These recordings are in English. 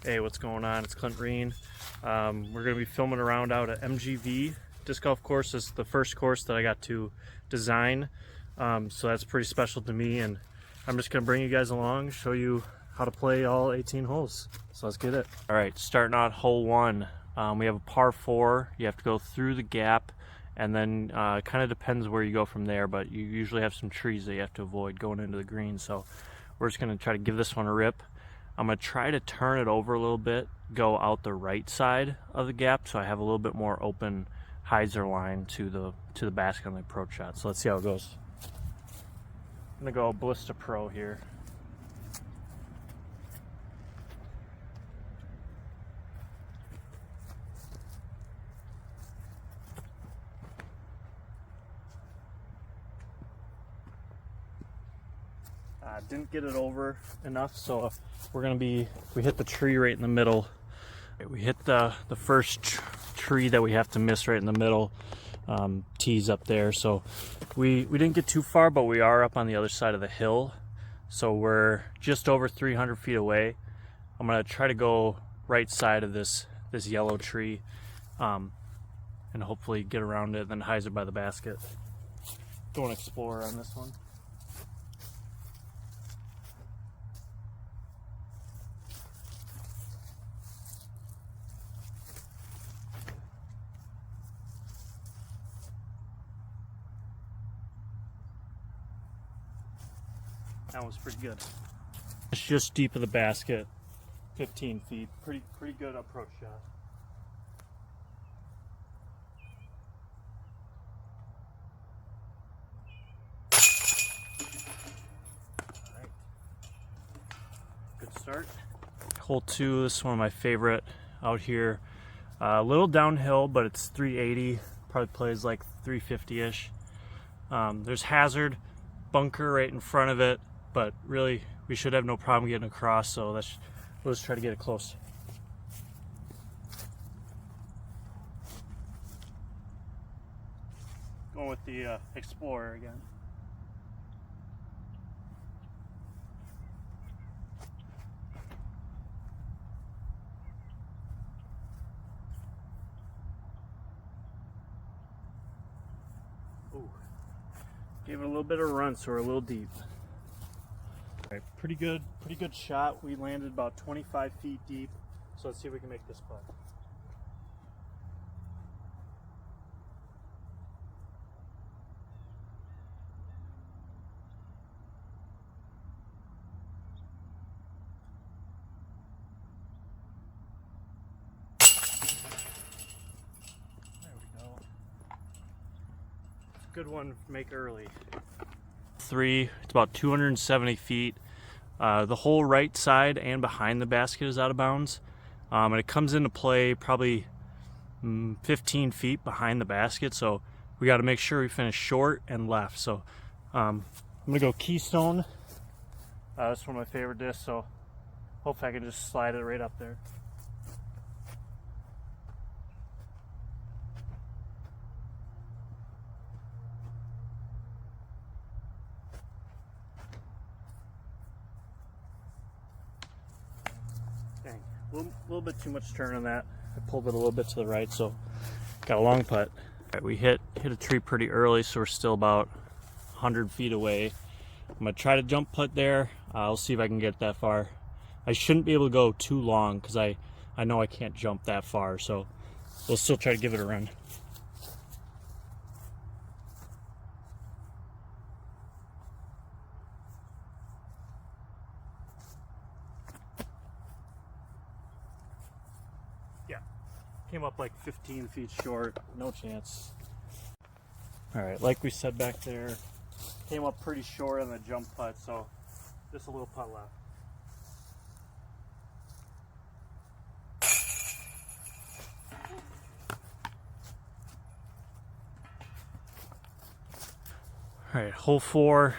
Hey, what's going on? It's Clint Reen. We're going to be filming around out at MGV disc golf course. This is the first course that I got to design, so that's pretty special to me, and I'm just going to bring you guys along, show you how to play all 18 holes. So let's get it. All right, starting out hole 1. We have a par 4. You have to go through the gap, and then it kind of depends where you go from there, but you usually have some trees that you have to avoid going into the green, so we're just going to try to give this one a rip. I'm going to try to turn it over a little bit, go out the right side of the gap, so I have a little bit more open hyzer line to the basket on the approach shot. So let's see how it goes. I'm going to go Ballista Pro here. Didn't get it over enough, so we hit the tree right in the middle. We hit the first tree that we have to miss right in the middle, tees up there. So we didn't get too far, but we are up on the other side of the hill. So we're just over 300 feet away. I'm gonna try to go right side of this yellow tree, and hopefully get around it, then hyzer by the basket. Going Explorer on this one. That was pretty good. It's just deep of the basket, 15 feet. Pretty good approach shot. All right. Good start. Hole 2, this is one of my favorite out here. A little downhill, but it's 380. Probably plays like 350-ish. There's hazard, bunker right in front of it. But really, we should have no problem getting across, so let's try to get it close. Going with the Explorer again. Ooh. Gave it a little bit of a run, so we're a little deep. All right, pretty good shot. We landed about 25 feet deep, so let's see if we can make this putt. There we go. It's a good one to make early. 3, it's about 270 feet. The whole right side and behind the basket is out of bounds, and it comes into play probably 15 feet behind the basket, so we got to make sure we finish short and left. So I'm gonna go Keystone. That's one of my favorite discs, so hopefully I can just slide it right up there. Dang, a little bit too much turn on that. I pulled it a little bit to the right, so got a long putt. All right, we hit a tree pretty early, so we're still about 100 feet away. I'm gonna try to jump putt there. I'll see if I can get that far. I shouldn't be able to go too long because I know I can't jump that far, so we'll still try to give it a run. Yeah, came up like 15 feet short, no chance. All right, like we said back there, came up pretty short on the jump putt, so just a little putt left. All right, hole 4.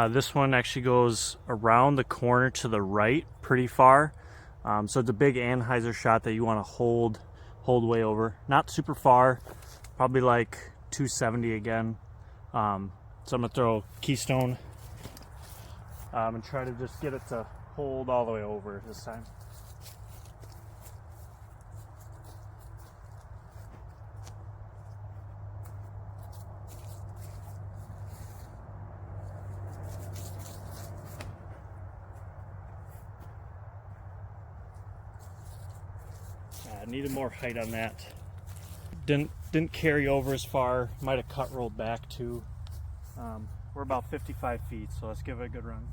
This one actually goes around the corner to the right pretty far. So it's a big anhyzer shot that you want to hold way over. Not super far, probably like 270 again. So I'm gonna throw Keystone and try to just get it to hold all the way over this time. needed more height on that. Didn't carry over as far. Might have cut rolled back too. We're about 55 feet, so let's give it a good run.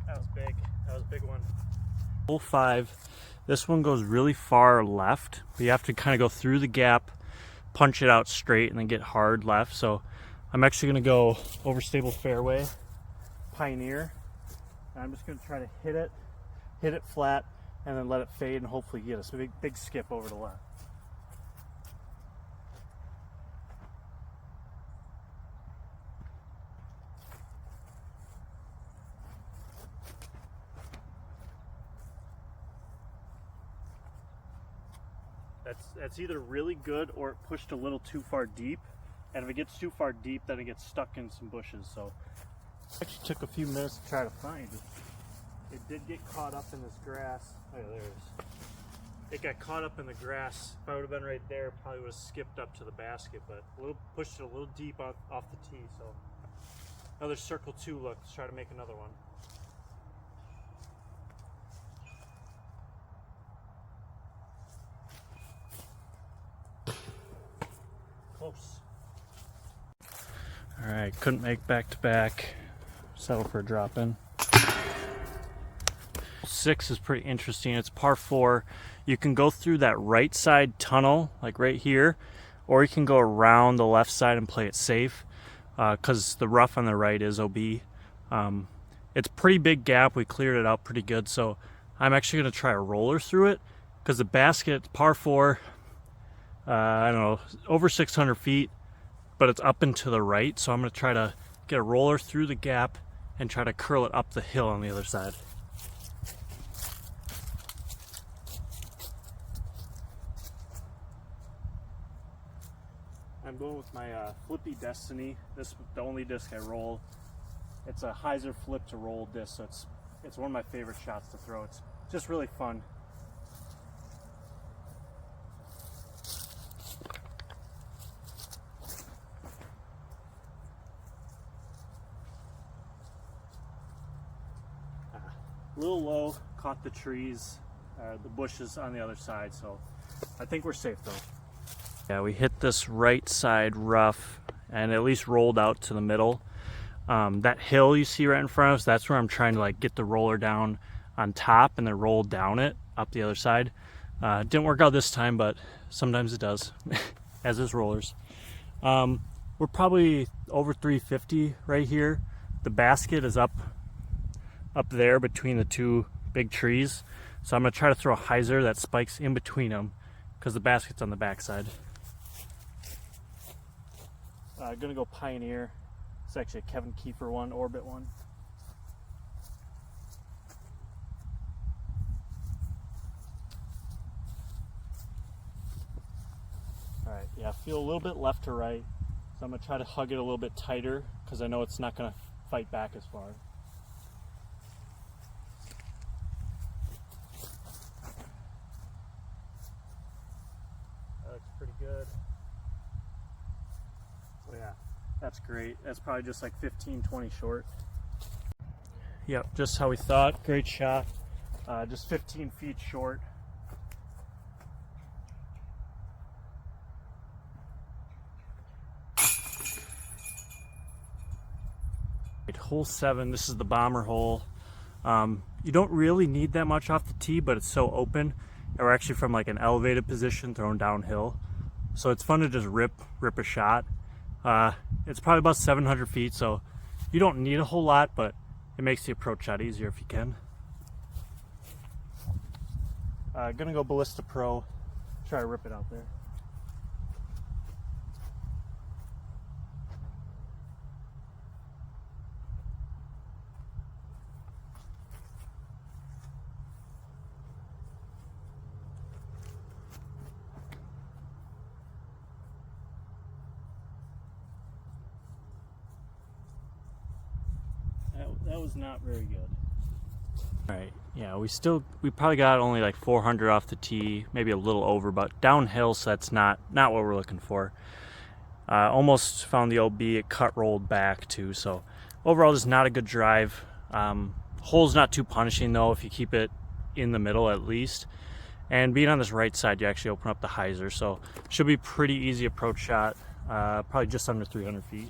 That was big. That was a big one. Hole 5. This one goes really far left, but you have to kind of go through the gap, punch it out straight, and then get hard left. So I'm actually going to go over stable fairway, Pioneer. And I'm just going to try to hit it flat, and then let it fade and hopefully get us a big skip over to the left. That's either really good or it pushed a little too far deep, and if it gets too far deep then it gets stuck in some bushes. So it actually took a few minutes to try to find it. It did get caught up in this grass. Oh, there it is. It got caught up in the grass. If I would have been right there, probably would have skipped up to the basket, but pushed it a little deep off the tee. So another circle 2 look. Let's try to make another one. Close. All right, couldn't make back to back. Settle for a drop in. 6 is pretty interesting. It's par 4. You can go through that right side tunnel, like right here, or you can go around the left side and play it safe, because the rough on the right is OB. It's a pretty big gap. We cleared it out pretty good, so I'm actually going to try a roller through it, because the basket, par 4, I don't know, over 600 feet, but it's up and to the right, so I'm going to try to get a roller through the gap and try to curl it up the hill on the other side. I'm going with my Flippy Destiny. This is the only disc I roll. It's a hyzer flip to roll disc, so it's one of my favorite shots to throw. It's just really fun. A little low, caught the trees, the bushes on the other side, so I think we're safe though. Yeah, we hit this right side rough and at least rolled out to the middle. That hill you see right in front of us, that's where I'm trying to like get the roller down on top and then roll down it up the other side. Didn't work out this time, but sometimes it does, as is rollers. We're probably over 350 right here. The basket is up there between the 2 big trees. So I'm gonna try to throw a hyzer that spikes in between them, because the basket's on the backside. Gonna go Pioneer. It's actually a Kevin Kiefer one, Orbit one. All right, yeah, feel a little bit left to right. So I'm gonna try to hug it a little bit tighter, because I know it's not gonna fight back as far. That looks pretty good. Oh yeah, that's great. That's probably just like 15-20 short. Yep, just how we thought. Great shot. Just 15 feet short. Hole 7, this is the bomber hole. You don't really need that much off the tee, but it's so open. And we're actually from like an elevated position thrown downhill. So it's fun to just rip a shot. It's probably about 700 feet, so you don't need a whole lot, but it makes the approach shot easier if you can. Gonna go Ballista Pro, try to rip it out there. that was not very good. All right, yeah, we probably got only like 400 off the tee, maybe a little over, but downhill, so that's not what we're looking for. Almost found the OB, it cut rolled back too, so overall just not a good drive. Hole's not too punishing though if you keep it in the middle at least. And being on this right side, you actually open up the hyzer, so should be pretty easy approach shot, probably just under 300 feet.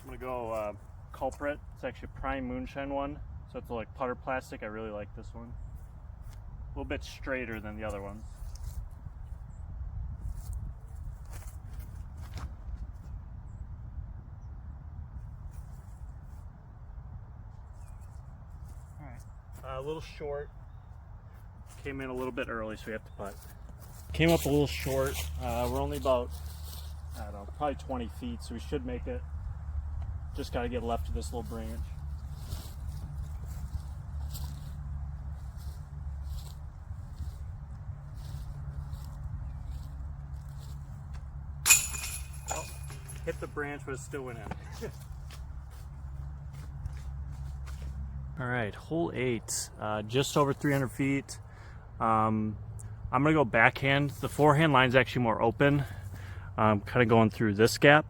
I'm gonna go Culprit. It's actually a prime moonshine one, so it's like putter plastic. I really like this one. A little bit straighter than the other ones. A little short. Came in a little bit early, so we have to putt. Came up a little short. We're only about, I don't know, probably 20 feet, so we should make it. Just got to get left of this little branch. Oh, hit the branch, but it still went in. All right, hole 8, just over 300 feet. I'm gonna go backhand. The forehand line's actually more open. Kind of going through this gap.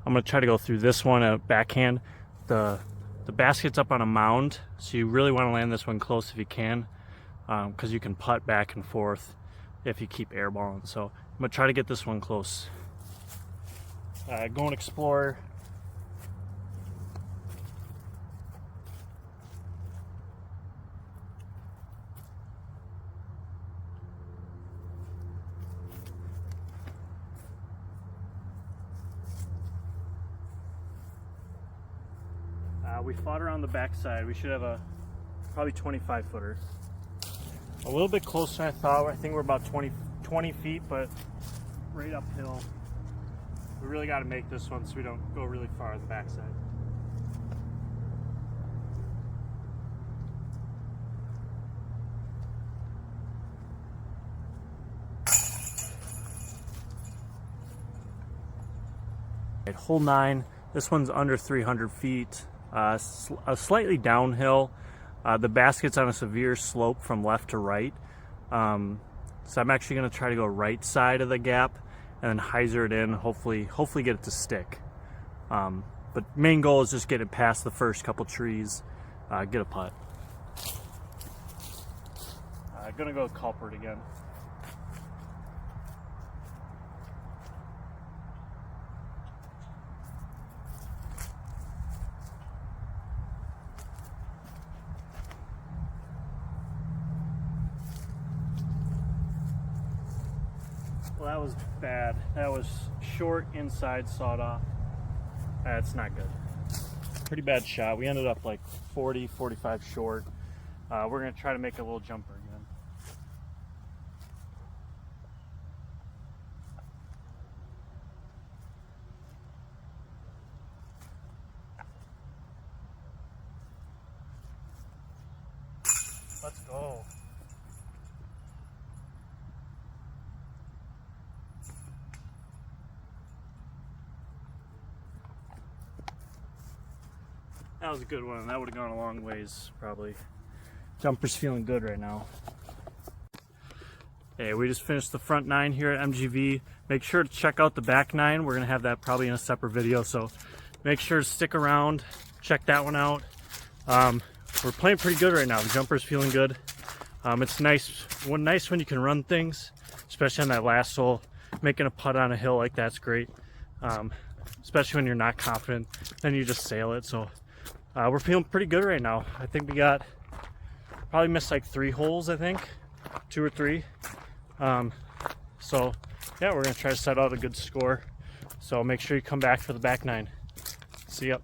I'm gonna try to go through this one at backhand. The basket's up on a mound, so you really want to land this one close if you can, because you can putt back and forth if you keep airballing. So I'm gonna try to get this one close. Going Explorer. We fought around the backside. We should have a probably 25 footer. A little bit closer than I thought. I think we're about 20 feet, but right uphill. We really got to make this one so we don't go really far on the backside. At hole 9, this one's under 300 feet. Slightly downhill. The basket's on a severe slope from left to right. So I'm actually going to try to go right side of the gap and then hyzer it in, hopefully get it to stick. But main goal is just get it past the first couple trees, get a putt. I'm going to go Culprit again. Well, that was bad. That was short inside, sawed off. That's not good. Pretty bad shot. We ended up like 40, 45 short. We're going to try to make a little jumper again. Let's go. That was a good one. That would have gone a long ways, probably. Jumper's feeling good right now. Hey, we just finished the front 9 here at MGV. Make sure to check out the back 9. We're going to have that probably in a separate video, so make sure to stick around. Check that one out. We're playing pretty good right now. The jumper's feeling good. It's nice when you can run things, especially on that last hole. Making a putt on a hill like that's great. Especially when you're not confident, then you just sail it. So we're feeling pretty good right now. I think we got probably missed like 3 holes, I think 2 or 3. So yeah, we're gonna try to set out a good score. So make sure you come back for the back 9. See ya.